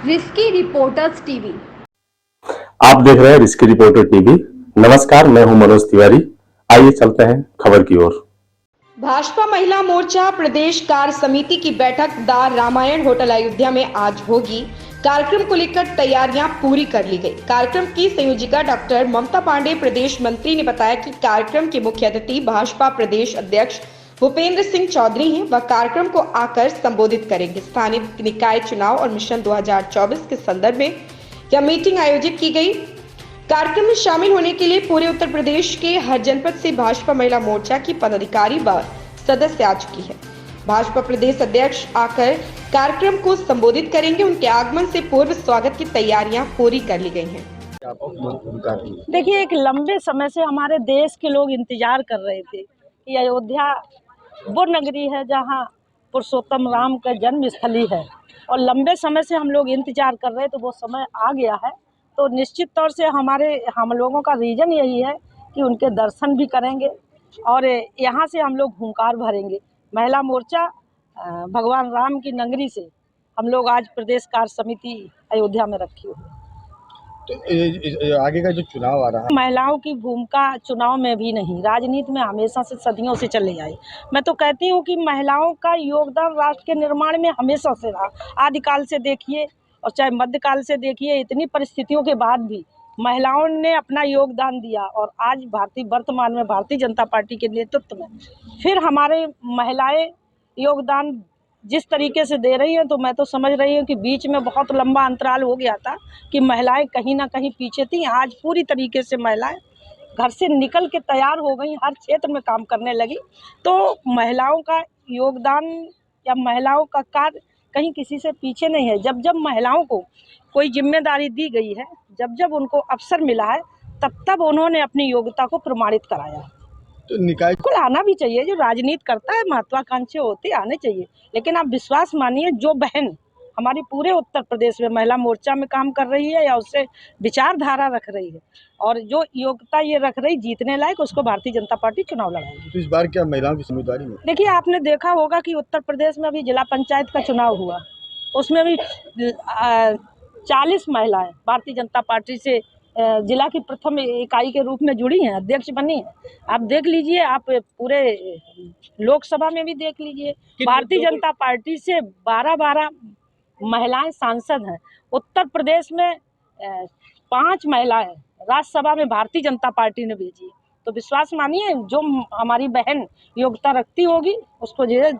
Risky reporters TV. आप देख रहे हैं रिस्की रिपोर्टर टीवी। नमस्कार, मैं हूं मनोज तिवारी। आइए चलते हैं खबर की ओर। भाजपा महिला मोर्चा प्रदेश कार्य समिति की बैठक द रामायण होटल अयोध्या में आज होगी। कार्यक्रम को लेकर तैयारियां पूरी कर ली गई। कार्यक्रम की संयोजिका डॉक्टर ममता पांडे प्रदेश मंत्री ने बताया कि कार्यक्रम के मुख्य अतिथि भाजपा प्रदेश अध्यक्ष भूपेंद्र सिंह चौधरी हैं। वह कार्यक्रम को आकर संबोधित करेंगे। स्थानीय निकाय चुनाव और मिशन 2024 के संदर्भ में यह मीटिंग आयोजित की गई। कार्यक्रम में शामिल होने के लिए पूरे उत्तर प्रदेश के हर जनपद से भाजपा महिला मोर्चा की पदाधिकारी व सदस्य आ चुकी है। भाजपा प्रदेश अध्यक्ष आकर कार्यक्रम को संबोधित करेंगे। उनके आगमन से पूर्व स्वागत की तैयारियां पूरी कर ली गई हैं। देखिए, एक लंबे समय से हमारे देश के लोग इंतजार कर रहे थे कि अयोध्या वो नगरी है जहां पुरुषोत्तम राम का जन्म स्थली है, और लंबे समय से हम लोग इंतजार कर रहे, तो वो समय आ गया है। तो निश्चित तौर से हम लोगों का रीजन यही है कि उनके दर्शन भी करेंगे और यहाँ से हम लोग हुंकार भरेंगे। महिला मोर्चा भगवान राम की नगरी से हम लोग आज प्रदेश कार्य समिति अयोध्या में रखी हुई। तो आगे का जो चुनाव आ रहा है, महिलाओं की भूमिका चुनाव में भी नहीं, राजनीति में हमेशा से सदियों से चले आई। मैं तो कहती हूँ कि महिलाओं का योगदान राष्ट्र के निर्माण में हमेशा से रहा। आदिकाल से देखिए और चाहे मध्यकाल से देखिए, इतनी परिस्थितियों के बाद भी महिलाओं ने अपना योगदान दिया, और आज वर्तमान में भारतीय जनता पार्टी के नेतृत्व में फिर हमारे महिलाएं योगदान जिस तरीके से दे रही हैं, तो मैं तो समझ रही हूँ कि बीच में बहुत लंबा अंतराल हो गया था कि महिलाएं कहीं ना कहीं पीछे थी। आज पूरी तरीके से महिलाएं घर से निकल के तैयार हो गई, हर क्षेत्र में काम करने लगी। तो महिलाओं का योगदान या महिलाओं का कार्य कहीं किसी से पीछे नहीं है। जब जब महिलाओं को कोई जिम्मेदारी दी गई है, जब जब उनको अवसर मिला है, तब तब उन्होंने अपनी योग्यता को प्रमाणित कराया। तो निकाय बिल्कुल आना भी चाहिए, जो राजनीति करता है महत्वाकांक्षी होते आने चाहिए। लेकिन आप विश्वास मानिए, जो बहन हमारी पूरे उत्तर प्रदेश में महिला मोर्चा में काम कर रही है या उससे विचारधारा रख रही है और जो योग्यता ये रख रही जीतने लायक, उसको भारतीय जनता पार्टी चुनाव लड़ाएगी। तो इस बार क्या महिलाओं की जिम्मेदारी है? देखिए, आपने देखा होगा कि उत्तर प्रदेश में अभी जिला पंचायत का चुनाव हुआ, उसमें भी 40 महिलाएं भारतीय जनता पार्टी से जिला की प्रथम इकाई के रूप में जुड़ी हैं, अध्यक्ष बनी हैं। आप देख लीजिए, आप पूरे लोकसभा में भी देख लीजिए, भारतीय जनता पार्टी से 12 महिलाएं सांसद हैं। उत्तर प्रदेश में 5 महिलाएं राज्यसभा में भारतीय जनता पार्टी ने भेजी है। तो विश्वास मानिए, जो हमारी बहन योग्यता रखती होगी उसको जो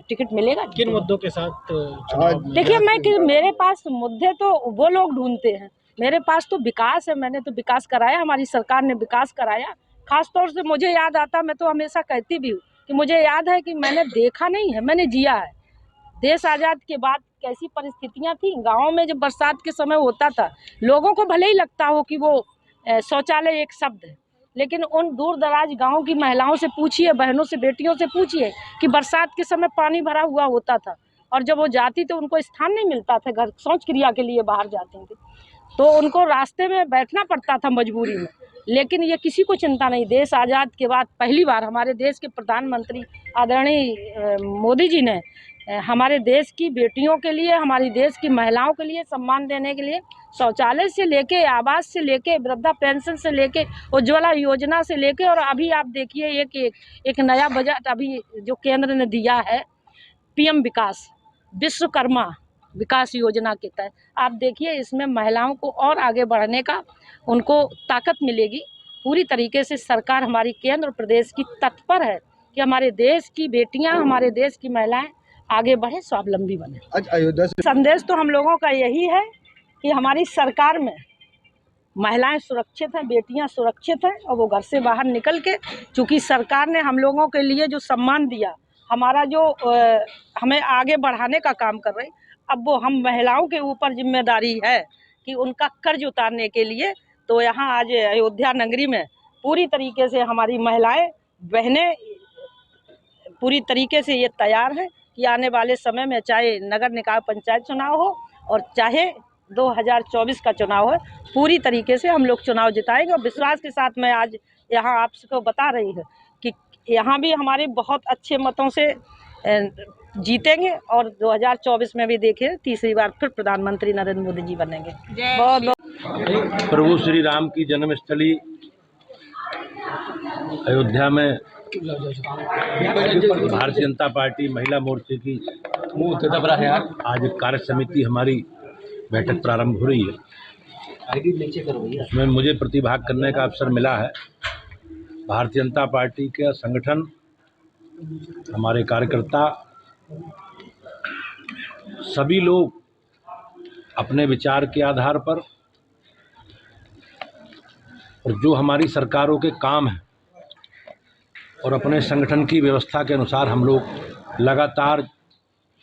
टिकट मिलेगा। किन मुद्दों के साथ देखिए, मेरे पास मुद्दे तो वो लोग ढूंढते हैं, मेरे पास तो विकास है। मैंने तो विकास कराया, हमारी सरकार ने विकास कराया। खास तौर से मुझे याद आता, मैं तो हमेशा कहती भी हूँ कि मुझे याद है कि मैंने देखा नहीं है, मैंने जिया है। देश आज़ाद के बाद कैसी परिस्थितियाँ थी गाँव में, जब बरसात के समय होता था, लोगों को भले ही लगता हो कि वो शौचालय एक शब्द है, लेकिन उन दूर दराज गाँव की महिलाओं से पूछिए, बहनों से, बेटियों से पूछिए कि बरसात के समय पानी भरा हुआ होता था, और जब वो जाती तो उनको स्थान नहीं मिलता था, घर शौच क्रिया के लिए बाहर जाती थी तो उनको रास्ते में बैठना पड़ता था मजबूरी में। लेकिन ये किसी को चिंता नहीं। देश आज़ाद के बाद पहली बार हमारे देश के प्रधानमंत्री आदरणीय मोदी जी ने हमारे देश की बेटियों के लिए, हमारी देश की महिलाओं के लिए सम्मान देने के लिए शौचालय से लेके, आवास से लेके, वृद्धा पेंशन से लेके, उज्ज्वला योजना से लेके, और अभी आप देखिए एक नया बजट अभी जो केंद्र ने दिया है, पीएम विकास विश्वकर्मा विकास योजना के तहत, आप देखिए इसमें महिलाओं को और आगे बढ़ने का उनको ताकत मिलेगी। पूरी तरीके से सरकार हमारी केंद्र और प्रदेश की तत्पर है कि हमारे देश की बेटियां, हमारे देश की महिलाएं आगे बढ़े, स्वावलंबी बने। आज अयोध्या से संदेश तो हम लोगों का यही है कि हमारी सरकार में महिलाएं सुरक्षित हैं, बेटियां सुरक्षित हैं, और वो घर से बाहर निकल के, चूँकि सरकार ने हम लोगों के लिए जो सम्मान दिया, हमारा जो हमें आगे बढ़ाने का काम कर रही, अब वो हम महिलाओं के ऊपर जिम्मेदारी है कि उनका कर्ज उतारने के लिए। तो यहाँ आज अयोध्या नगरी में पूरी तरीके से हमारी महिलाएं, बहनें पूरी तरीके से ये तैयार है कि आने वाले समय में चाहे नगर निकाय पंचायत चुनाव हो और चाहे 2024 का चुनाव है, पूरी तरीके से हम लोग चुनाव जिताएंगे। और विश्वास के साथ मैं आज यहाँ आपको बता रही हूँ कि यहाँ भी हमारे बहुत अच्छे मतों से जीतेंगे और 2024 में भी देखें तीसरी बार फिर प्रधानमंत्री नरेंद्र मोदी जी बनेंगे। बहुत बहुत प्रभु श्री राम की जन्मस्थली अयोध्या में भारतीय जनता पार्टी महिला मोर्चे की आज कार्य समिति हमारी बैठक प्रारंभ हो रही है। उसमें मुझे प्रतिभाग करने का अवसर मिला है। भारतीय जनता पार्टी का संगठन, हमारे कार्यकर्ता, सभी लोग अपने विचार के आधार पर और जो हमारी सरकारों के काम हैं और अपने संगठन की व्यवस्था के अनुसार हम लोग लगातार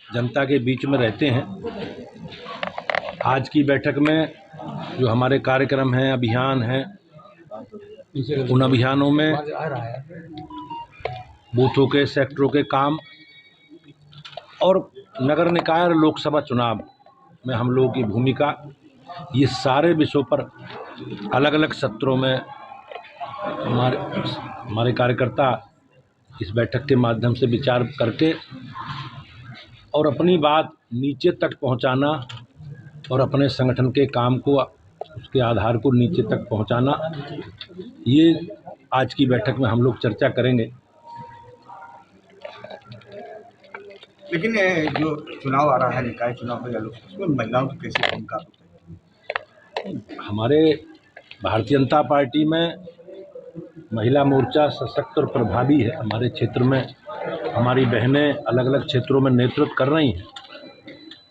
जनता के बीच में रहते हैं। आज की बैठक में जो हमारे कार्यक्रम हैं, अभियान हैं, उन अभियानों में बूथों के, सेक्टरों के काम और नगर निकाय और लोकसभा चुनाव में हम लोगों की भूमिका, ये सारे विषयों पर अलग अलग सत्रों में हमारे कार्यकर्ता इस बैठक के माध्यम से विचार करके और अपनी बात नीचे तक पहुंचाना और अपने संगठन के काम को, उसके आधार को नीचे तक पहुंचाना, ये आज की बैठक में हम लोग चर्चा करेंगे। लेकिन जो चुनाव आ रहा है, निकाय चुनाव हो या लोकसभा, उसमें महिलाओं की कैसी भूमिका होती है? हमारे भारतीय जनता पार्टी में महिला मोर्चा सशक्त और प्रभावी है। हमारे क्षेत्र में हमारी बहनें अलग अलग क्षेत्रों में नेतृत्व कर रही हैं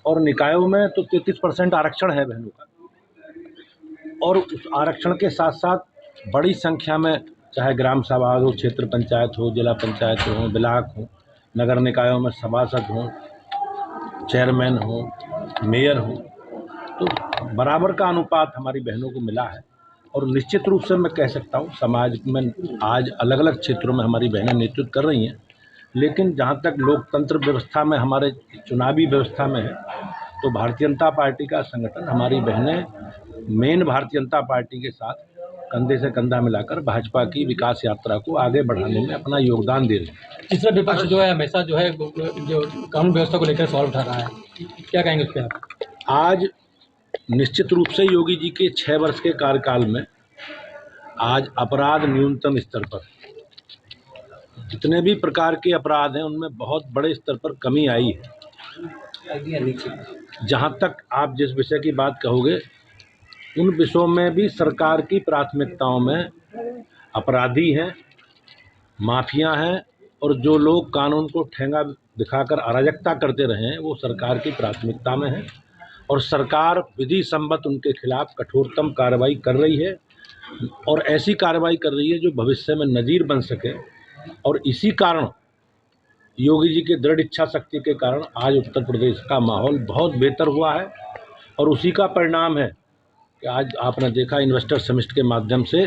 और निकायों में तो 33% आरक्षण है बहनों का। और उस आरक्षण के साथ साथ बड़ी संख्या में, चाहे ग्राम सभा हो, क्षेत्र पंचायत हो, जिला पंचायत हो, ब्लॉक हो, नगर निकायों में सभासद हों, चेयरमैन हो, मेयर हो, तो बराबर का अनुपात हमारी बहनों को मिला है। और निश्चित रूप से मैं कह सकता हूँ समाज में आज अलग अलग क्षेत्रों में हमारी बहनें नेतृत्व कर रही हैं। लेकिन जहाँ तक लोकतंत्र व्यवस्था में, हमारे चुनावी व्यवस्था में है, तो भारतीय जनता पार्टी का संगठन, हमारी बहनें मेन भारतीय जनता पार्टी के साथ कंधे से कंधा मिलाकर भाजपा की विकास यात्रा को आगे बढ़ाने में अपना योगदान दे रहे हैं। तीसरा विपक्ष जो है हमेशा जो कानून व्यवस्था को लेकर सवाल उठा रहा है, क्या कहेंगे उस पर आप? आज निश्चित रूप से योगी जी के 6 वर्ष के कार्यकाल में आज अपराध न्यूनतम स्तर पर, जितने भी प्रकार के अपराध हैं उनमें बहुत बड़े स्तर पर कमी आई है। जहाँ तक आप जिस विषय की बात कहोगे, उन विषयों में भी सरकार की प्राथमिकताओं में अपराधी हैं, माफिया हैं और जो लोग कानून को ठेंगा दिखाकर अराजकता करते रहे हैं, वो सरकार की प्राथमिकता में है। और सरकार विधि सम्मत उनके खिलाफ कठोरतम कार्रवाई कर रही है और ऐसी कार्रवाई कर रही है जो भविष्य में नज़ीर बन सके। और इसी कारण योगी जी के दृढ़ इच्छा शक्ति के कारण आज उत्तर प्रदेश का माहौल बहुत बेहतर हुआ है। और उसी का परिणाम है कि आज आपने देखा इन्वेस्टर समिट के माध्यम से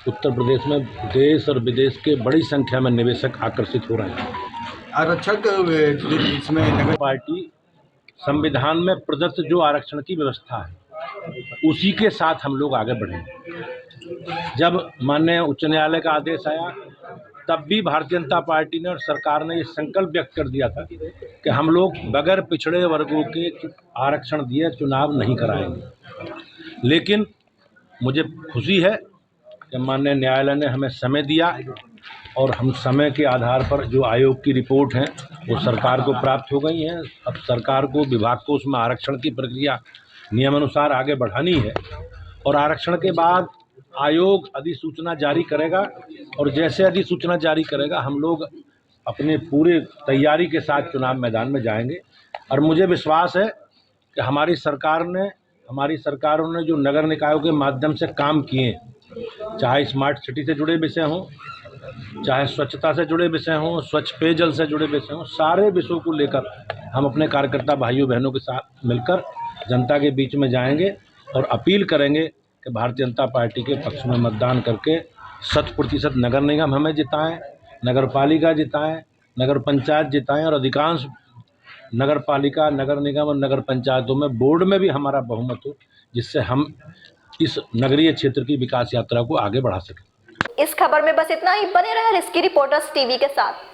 उत्तर प्रदेश में देश और विदेश के बड़ी संख्या में निवेशक आकर्षित हो रहे हैं। आरक्षक इसमें नगर पार्टी संविधान में प्रदत्त जो आरक्षण की व्यवस्था है उसी के साथ हम लोग आगे बढ़ेंगे। जब माननीय उच्च न्यायालय का आदेश आया तब भी भारतीय जनता पार्टी ने और सरकार ने ये संकल्प व्यक्त कर दिया था कि हम लोग बगैर पिछड़े वर्गों के आरक्षण दिए चुनाव नहीं कराएंगे। लेकिन मुझे खुशी है कि माननीय न्यायालय ने हमें समय दिया और हम समय के आधार पर जो आयोग की रिपोर्ट है वो सरकार को प्राप्त हो गई है। अब सरकार को, विभाग को उसमें आरक्षण की प्रक्रिया नियमानुसार आगे बढ़ानी है और आरक्षण के बाद आयोग अधिसूचना जारी करेगा और जैसे अधिसूचना जारी करेगा हम लोग अपने पूरे तैयारी के साथ चुनाव मैदान में जाएंगे। और मुझे विश्वास है कि हमारी सरकारों ने जो नगर निकायों के माध्यम से काम किए, चाहे स्मार्ट सिटी से जुड़े विषय हों, चाहे स्वच्छता से जुड़े विषय हों, स्वच्छ पेयजल से जुड़े विषय हों, सारे विषयों को लेकर हम अपने कार्यकर्ता भाइयों बहनों के साथ मिलकर जनता के बीच में जाएंगे और अपील करेंगे कि भारतीय जनता पार्टी के पक्ष में मतदान करके 100% नगर निगम हमें जिताएं, नगर पालिका जिताएं, नगर पंचायत जिताएं और अधिकांश नगर पालिका, नगर निगम और नगर पंचायतों में बोर्ड में भी हमारा बहुमत हो, जिससे हम इस नगरीय क्षेत्र की विकास यात्रा को आगे बढ़ा सकें। इस खबर में बस इतना ही। बने रहे रिस्की रिपोर्टर्स टीवी के साथ।